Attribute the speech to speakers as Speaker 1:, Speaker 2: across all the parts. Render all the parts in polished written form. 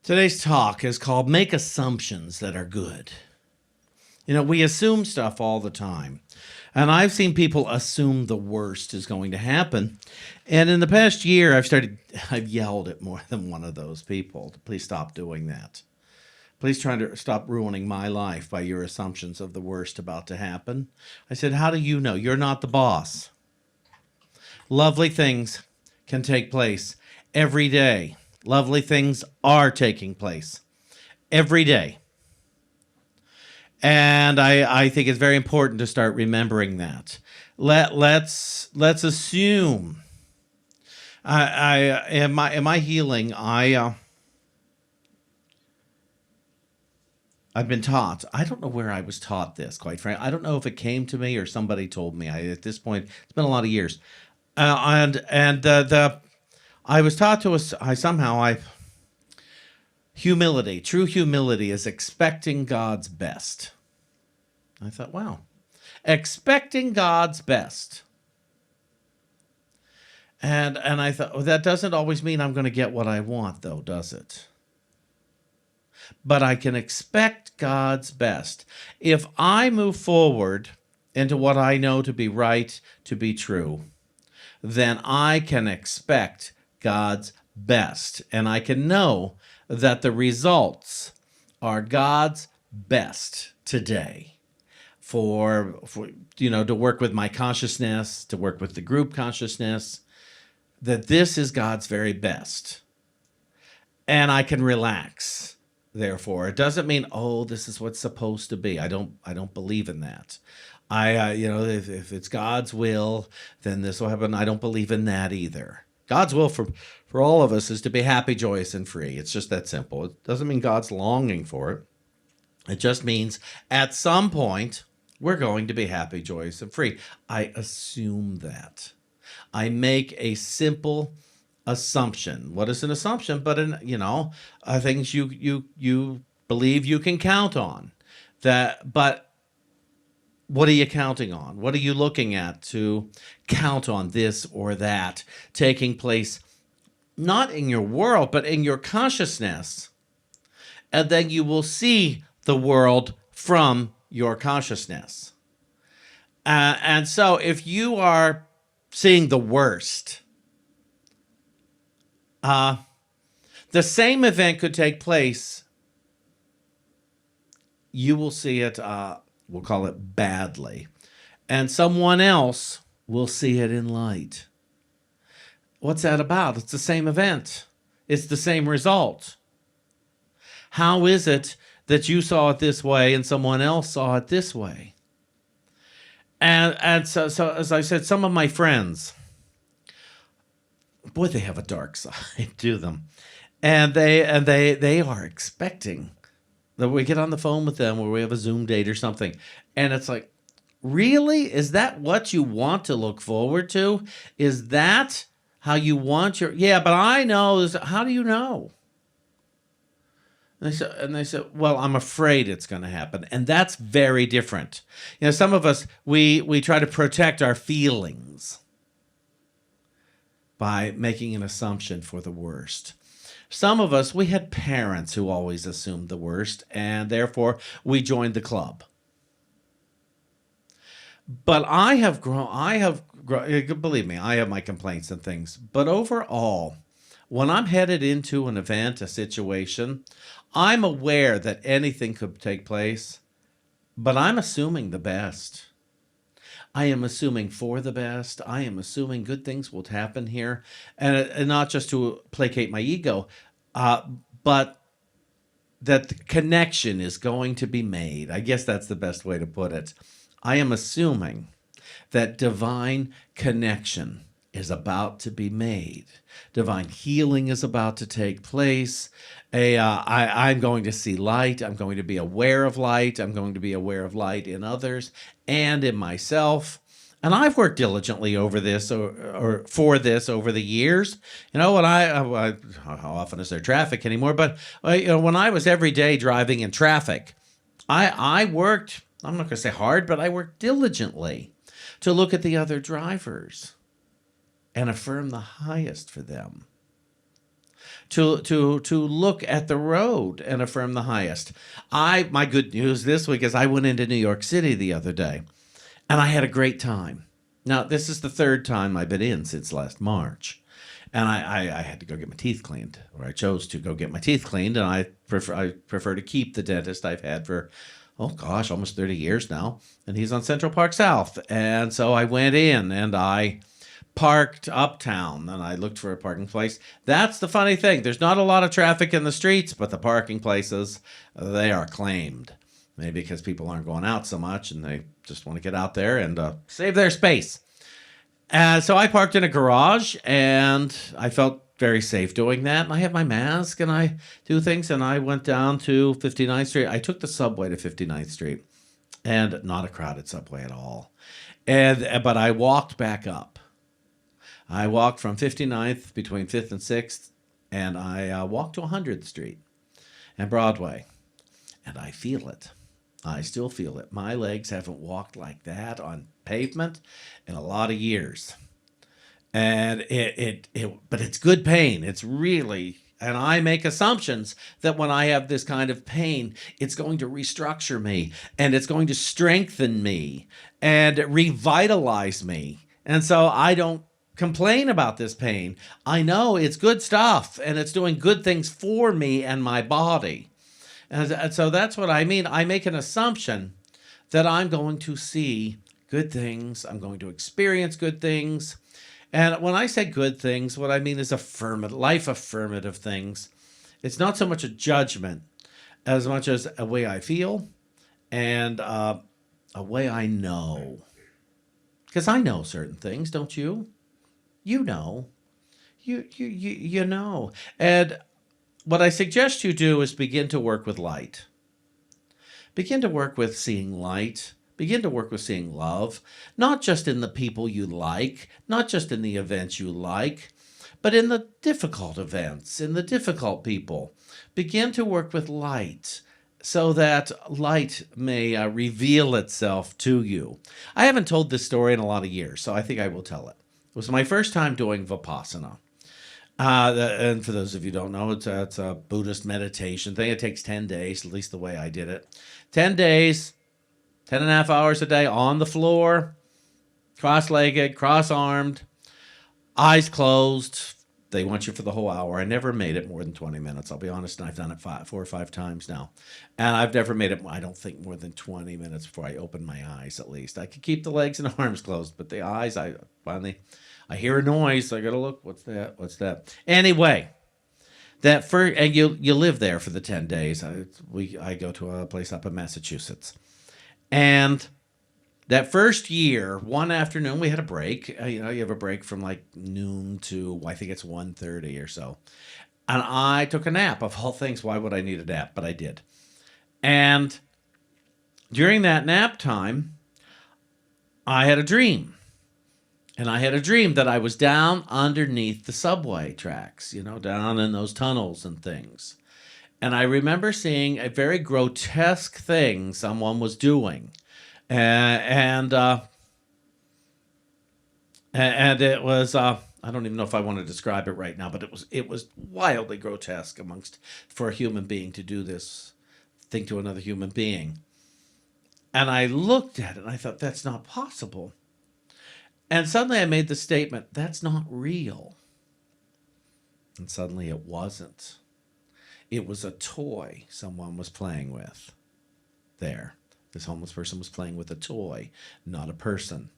Speaker 1: Today's talk is called Make Assumptions That Are Good. We assume stuff all the time. And I've seen people assume the worst is going to happen. And in the past year, I've yelled at more than one of those people. Please stop doing that. Please try to stop ruining my life by your assumptions of the worst about to happen. I said, how do you know? You're not the boss. Lovely things can take place every day. Lovely things are taking place every day. And I think it's very important to start remembering that. Let's assume. In my healing, I've been taught. I don't know where I was taught this, quite frankly. I don't know if it came to me or somebody told me. At this point, it's been a lot of years, I was taught to humility. True humility is expecting God's best. I thought, wow, expecting God's best. And I thought, well, that doesn't always mean I'm going to get what I want, though, does it? But I can expect God's best. If I move forward into what I know to be right, to be true, then I can expect God's best. And I can know that the results are God's best today for to work with my consciousness, to work with the group consciousness, that this is God's very best. And I can relax. Therefore, it doesn't mean, oh, this is what's supposed to be. I don't believe in that. If it's God's will, then this will happen. I don't believe in that either. God's will for all of us is to be happy, joyous, and free. It's just that simple. It doesn't mean God's longing for it. It just means at some point, we're going to be happy, joyous, and free. I assume that. I make a simple assumption. What is an assumption? But things you believe you can count on. But what are you counting on? What are you looking at to count on this or that taking place, not in your world, but in your consciousness? And then you will see the world from your consciousness. And so if you are seeing the worst, the same event could take place. You will see it, we'll call it badly, and someone else will see it in light. What's that about? It's the same event. It's the same result. How is it that you saw it this way and someone else saw it this way? And so as I said, some of my friends, boy, they have a dark side to them, and they are expecting that we get on the phone with them or we have a Zoom date or something. And it's like, really? Is that what you want to look forward to? Is that how you want yeah, but I know this. How do you know? And they said, well, I'm afraid it's going to happen. And that's very different. Some of us, we try to protect our feelings by making an assumption for the worst. Some of us, we had parents who always assumed the worst, and therefore we joined the club. But I have grown, believe me, I have my complaints and things. But overall, when I'm headed into an event, a situation, I'm aware that anything could take place, but I'm assuming the best. I am assuming for the best. I am assuming good things will happen here. And not just to placate my ego, but that the connection is going to be made. I guess that's the best way to put it. I am assuming that divine connection is about to be made. Divine healing is about to take place. I'm going to see light. I'm going to be aware of light. I'm going to be aware of light in others and in myself. And I've worked diligently over this or for this over the years. How often is there traffic anymore? But when I was every day driving in traffic, I worked, I'm not going to say hard, but I worked diligently to look at the other drivers and affirm the highest for them. to look at the road and affirm the highest. My good news this week is I went into New York City the other day, and I had a great time. Now, this is the third time I've been in since last March. And I had to go get my teeth cleaned, or I chose to go get my teeth cleaned, and I prefer to keep the dentist I've had for, oh gosh, almost 30 years now, and he's on Central Park South. And so I went in and I parked uptown, and I looked for a parking place. That's the funny thing. There's not a lot of traffic in the streets, but the parking places, they are claimed. Maybe because people aren't going out so much and they just want to get out there and save their space. So I parked in a garage, and I felt very safe doing that. And I have my mask, and I do things, and I went down to 59th Street. I took the subway to 59th Street, and not a crowded subway at all. But I walked back up. I walked from 59th between 5th and 6th, and I walked to 100th Street and Broadway, and I feel it. I still feel it. My legs haven't walked like that on pavement in a lot of years. And but it's good pain. It's really, and I make assumptions that when I have this kind of pain, it's going to restructure me, and it's going to strengthen me and revitalize me. And so I don't complain about this pain. I know it's good stuff, and it's doing good things for me and my body. And so that's what I mean. I make an assumption that I'm going to see good things. I'm going to experience good things. And when I say good things, what I mean is life affirmative things. It's not so much a judgment as much as a way I feel and a way I know. Because I know certain things, don't you? You know. You know. And what I suggest you do is begin to work with light. Begin to work with seeing light. Begin to work with seeing love, not just in the people you like, not just in the events you like, but in the difficult events, in the difficult people. Begin to work with light so that light may reveal itself to you. I haven't told this story in a lot of years, so I think I will tell it. It was my first time doing Vipassana. And for those of you who don't know, it's a Buddhist meditation thing. It takes 10 days, at least the way I did it. 10 days, 10 and a half hours a day on the floor, cross-legged, cross-armed, eyes closed. They want you for the whole hour. I never made it more than 20 minutes. I'll be honest, and I've done it 4 or 5 times now. And I've never made it, I don't think, more than 20 minutes before I open my eyes, at least. I could keep the legs and arms closed, but the eyes, I hear a noise. I got to look. What's that? What's that? Anyway, that first, and you live there for the 10 days. I go to a place up in Massachusetts. And that first year, one afternoon, we had a break. You have a break from like noon to, I think it's 1:30 or so. And I took a nap. Of all things, why would I need a nap? But I did. And during that nap time, I had a dream. And I had a dream that I was down underneath the subway tracks, down in those tunnels and things. And I remember seeing a very grotesque thing someone was doing. And it was, I don't even know if I want to describe it right now, but it was wildly grotesque for a human being to do this thing to another human being. And I looked at it and I thought, that's not possible. And suddenly I made the statement, that's not real. And suddenly it wasn't. It was a toy someone was playing with there. This homeless person was playing with a toy, not a person.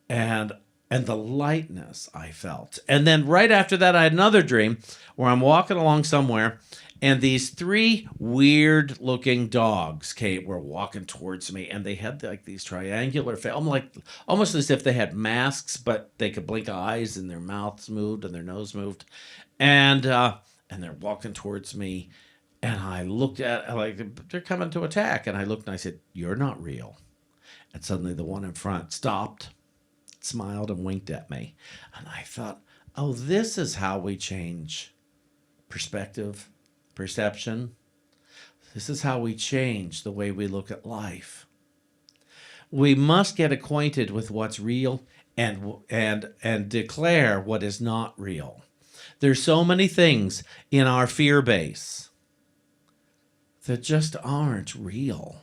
Speaker 1: And the lightness I felt. And then right after that, I had another dream where I'm walking along somewhere, and these 3 weird-looking dogs were walking towards me, and they had like these triangular almost as if they had masks, but they could blink eyes, and their mouths moved, and their nose moved, and they're walking towards me, and I looked at they're coming to attack, and I looked and I said, "You're not real." And suddenly the one in front stopped, smiled, and winked at me, and I thought, "Oh, this is how we change perspective." Perception. This is how we change the way we look at life. We must get acquainted with what's real and declare what is not real. There's so many things in our fear base that just aren't real.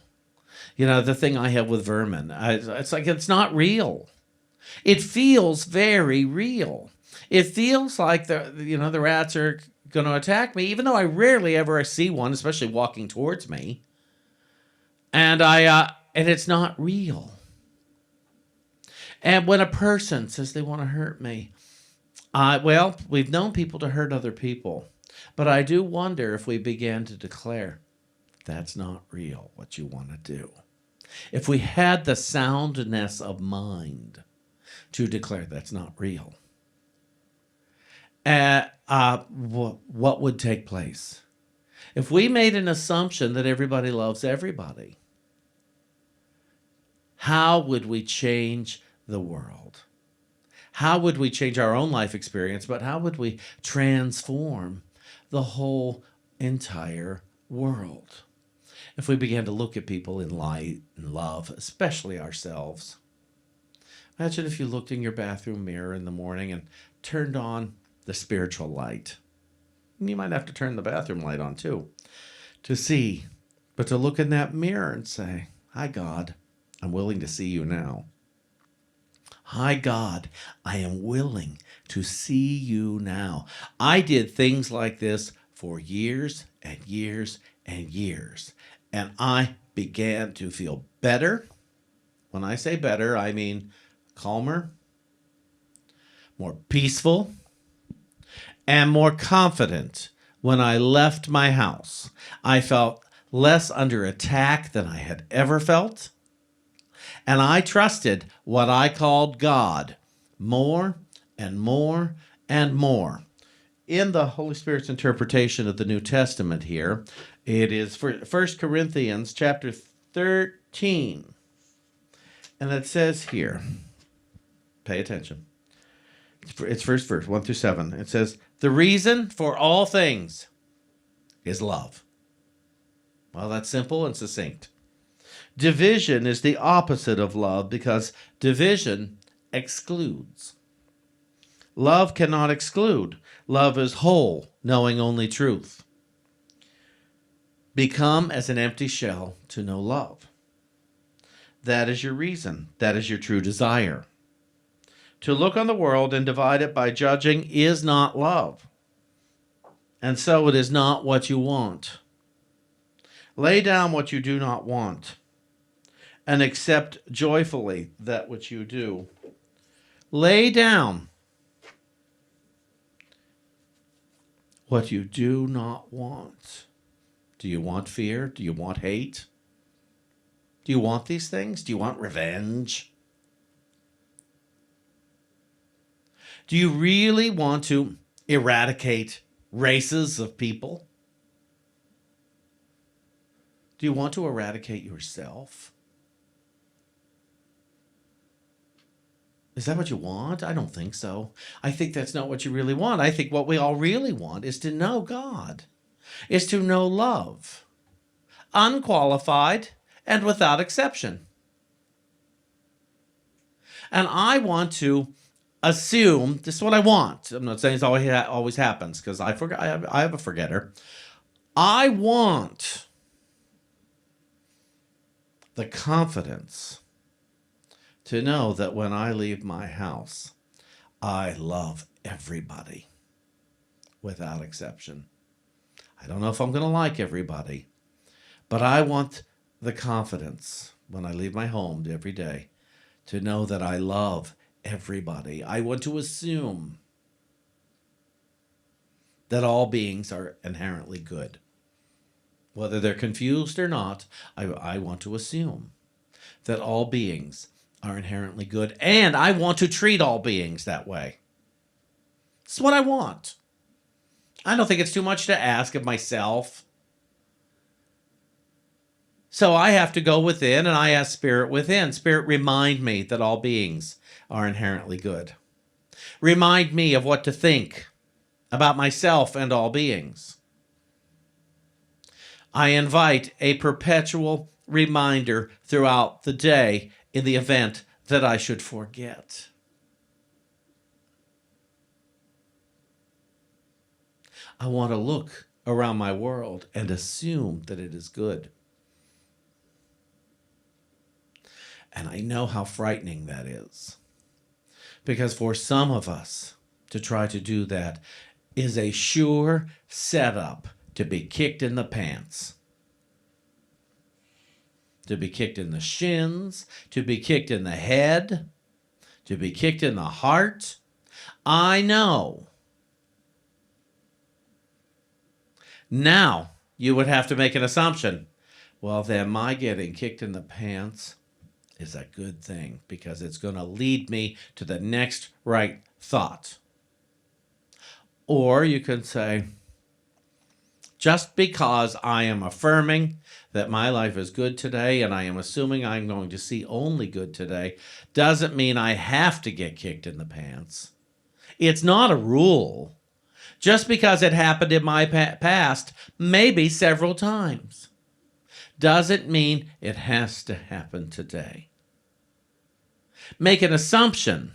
Speaker 1: You know, the thing I have with vermin, it's like it's not real. It feels very real. It feels like the rats are going to attack me, even though I rarely ever see one, especially walking towards me. And and it's not real. And when a person says they want to hurt me, well, we've known people to hurt other people, but I do wonder if we began to declare that's not real, what you want to do. If we had the soundness of mind to declare that's not real, what would take place? If we made an assumption that everybody loves everybody, how would we change the world? How would we change our own life experience, but how would we transform the whole entire world? If we began to look at people in light and love, especially ourselves. Imagine if you looked in your bathroom mirror in the morning and turned on the spiritual light. And you might have to turn the bathroom light on too, to see, but to look in that mirror and say, hi, God, I'm willing to see you now. Hi, God, I am willing to see you now. I did things like this for years and years and years, and I began to feel better. When I say better, I mean calmer, more peaceful, and more confident when I left my house. I felt less under attack than I had ever felt. And I trusted what I called God more and more and more. In the Holy Spirit's interpretation of the New Testament here, it is 1 Corinthians chapter 13. And it says here, pay attention. It's first verse, 1 through 7. It says, the reason for all things is love. Well, that's simple and succinct. Division is the opposite of love because division excludes. Love cannot exclude. Love is whole, knowing only truth. Become as an empty shell to know love. That is your reason. That is your true desire. To look on the world and divide it by judging is not love. And so it is not what you want. Lay down what you do not want and accept joyfully that which you do. Lay down what you do not want. Do you want fear? Do you want hate? Do you want these things? Do you want revenge? Do you really want to eradicate races of people? Do you want to eradicate yourself? Is that what you want? I don't think so. I think that's not what you really want. I think what we all really want is to know God, is to know love, unqualified and without exception. And I want to assume, this is what I want. I'm not saying it's always happens because I have a forgetter. I want the confidence to know that when I leave my house, I love everybody without exception. I don't know if I'm going to like everybody, but I want the confidence when I leave my home every day to know that I love everybody. I want to assume that all beings are inherently good. Whether they're confused or not, I want to assume that all beings are inherently good, and I want to treat all beings that way. It's what I want. I don't think it's too much to ask of myself. So I have to go within, and I ask Spirit within. Spirit, remind me that all beings are inherently good. Remind me of what to think about myself and all beings. I invite a perpetual reminder throughout the day in the event that I should forget. I want to look around my world and assume that it is good. And I know how frightening that is. Because for some of us to try to do that is a sure setup to be kicked in the pants. To be kicked in the shins, to be kicked in the head, to be kicked in the heart. I know. Now, you would have to make an assumption. Well, then my getting kicked in the pants is a good thing because it's going to lead me to the next right thought. Or you can say, just because I am affirming that my life is good today and I am assuming I'm going to see only good today doesn't mean I have to get kicked in the pants. It's not a rule. Just because it happened in my past, maybe several times, doesn't mean it has to happen today. Make an assumption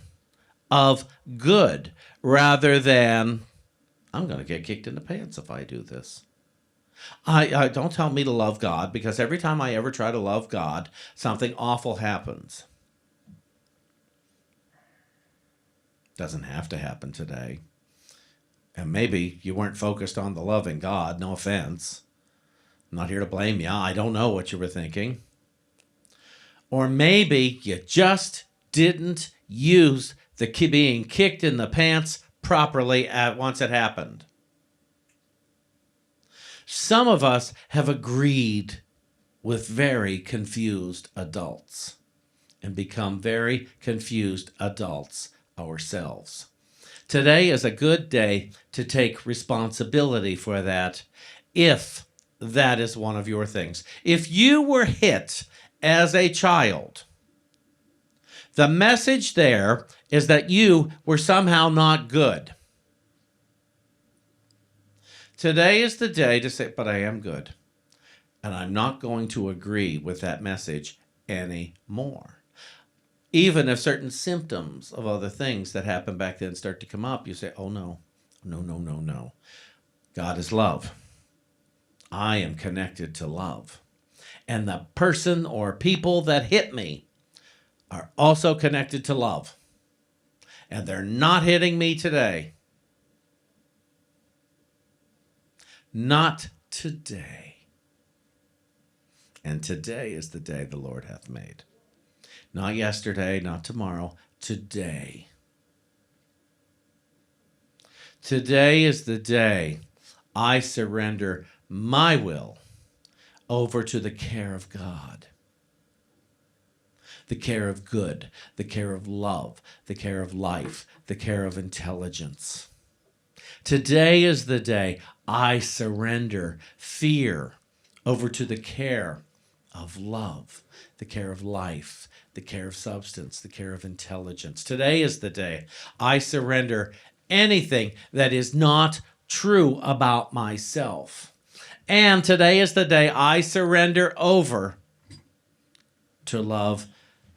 Speaker 1: of good rather than, I'm going to get kicked in the pants if I do this. I don't tell me to love God, because every time I ever try to love God, something awful happens. Doesn't have to happen today. And maybe you weren't focused on the loving God. No offense. I'm not here to blame you. I don't know what you were thinking. Or maybe you just didn't use the being kicked in the pants properly once it happened. Some of us have agreed with very confused adults and become very confused adults ourselves. Today is a good day to take responsibility for that, if that is one of your things. If you were hit as a child, the message there is that you were somehow not good. Today is the day to say, but I am good. And I'm not going to agree with that message anymore. Even if certain symptoms of other things that happened back then start to come up, you say, oh no, no. God is love. I am connected to love. And the person or people that hit me are also connected to love. And they're not hitting me today. Not today. And today is the day the Lord hath made. Not yesterday, not tomorrow, today. Today is the day I surrender my will over to the care of God. The care of good, the care of love, the care of life, the care of intelligence. Today is the day I surrender fear over to the care of love, the care of life, the care of substance, the care of intelligence. Today is the day I surrender anything that is not true about myself. And today is the day I surrender over to love,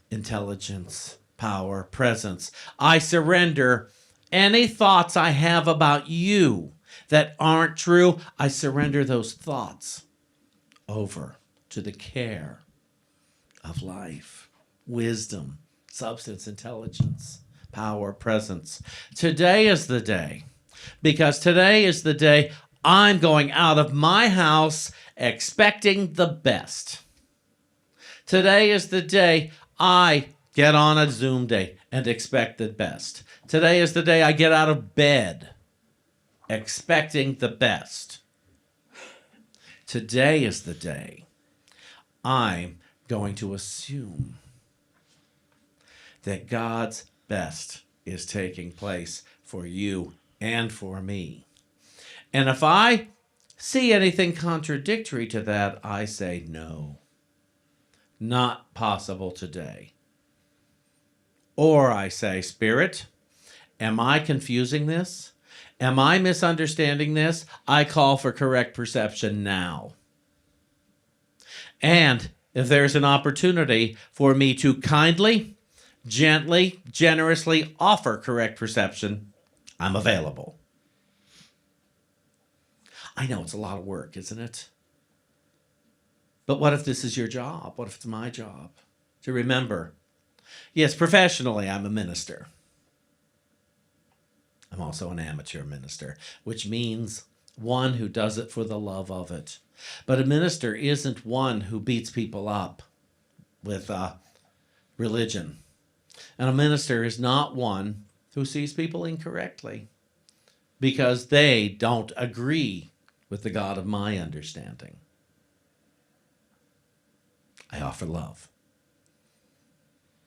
Speaker 1: intelligence, power, presence. I surrender any thoughts I have about you that aren't true. I surrender those thoughts over to the care of life, wisdom, substance, intelligence, power, presence. Today is the day, because today is the day I'm going out of my house expecting the best. Today is the day I get on a Zoom day and expect the best. Today is the day I get out of bed expecting the best. Today is the day I'm going to assume that God's best is taking place for you and for me. And if I see anything contradictory to that, I say no. Not possible today. Or I say, Spirit, am I confusing this? Am I misunderstanding this? I call for correct perception now. And if there's an opportunity for me to kindly, gently, generously offer correct perception, I'm available. I know it's a lot of work, isn't it? But what if this is your job? What if it's my job? To remember, yes, professionally, I'm a minister. I'm also an amateur minister, which means one who does it for the love of it. But a minister isn't one who beats people up with religion. And a minister is not one who sees people incorrectly because they don't agree with the God of my understanding. I offer love.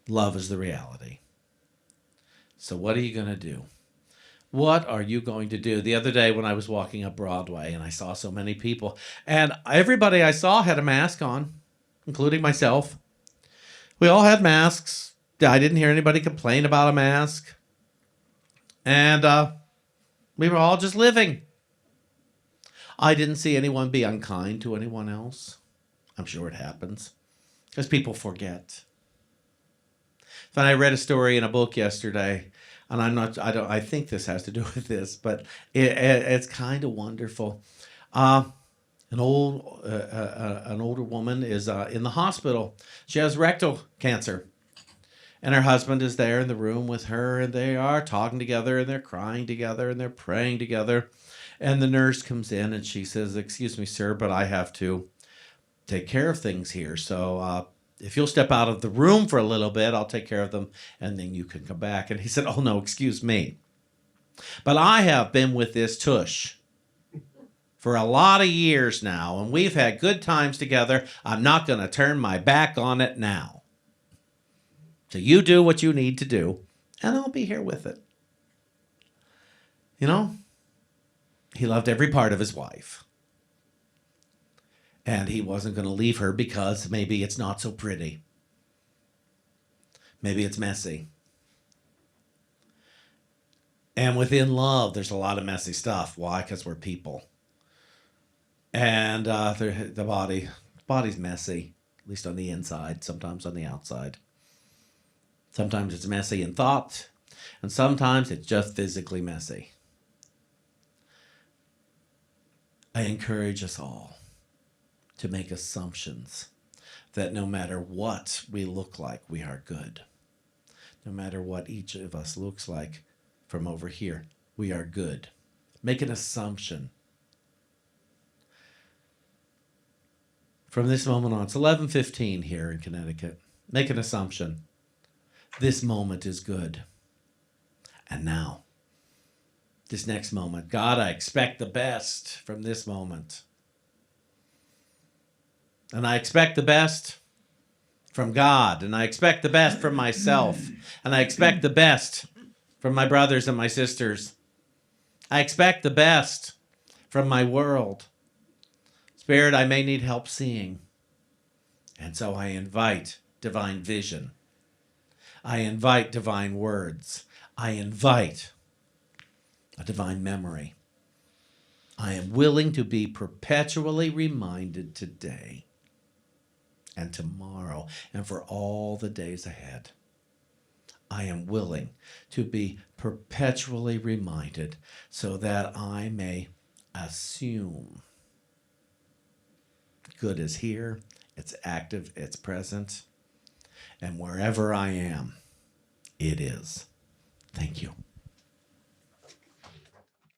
Speaker 1: Love is the reality. So what are you going to do? What are you going to do? The other day when I was walking up Broadway and I saw so many people, and everybody I saw had a mask on, including myself. We all had masks. I didn't hear anybody complain about a mask. And we were all just living. I didn't see anyone be unkind to anyone else. I'm sure it happens because people forget. Then I read a story in a book yesterday, and I think this has to do with this, but it's kind of wonderful. An older woman is in the hospital. She has rectal cancer. And her husband is there in the room with her, and they are talking together, and they're crying together, and they're praying together. And the nurse comes in, and she says, "Excuse me, sir, but I have to take care of things here. So if you'll step out of the room for a little bit, I'll take care of them, and then you can come back." And he said, "Oh, no, excuse me. But I have been with this tush for a lot of years now, and we've had good times together. I'm not going to turn my back on it now. So you do what you need to do, and I'll be here with it." You know, he loved every part of his wife. And he wasn't going to leave her because maybe it's not so pretty. Maybe it's messy. And within love, there's a lot of messy stuff. Why? Because we're people. And the body's messy, at least on the inside, sometimes on the outside. Sometimes it's messy in thought, and sometimes it's just physically messy. I encourage us all to make assumptions that no matter what we look like, we are good. No matter what each of us looks like from over here, we are good. Make an assumption. From this moment on, it's 11:15 here in Connecticut. Make an assumption. This moment is good. And now, this next moment, God, I expect the best from this moment. And I expect the best from God. And I expect the best from myself. And I expect the best from my brothers and my sisters. I expect the best from my world. Spirit, I may need help seeing. And so I invite divine vision. I invite divine words. I invite a divine memory. I am willing to be perpetually reminded today and tomorrow and for all the days ahead. I am willing to be perpetually reminded so that I may assume good is here, it's active, it's present, and wherever I am, it is. Thank you.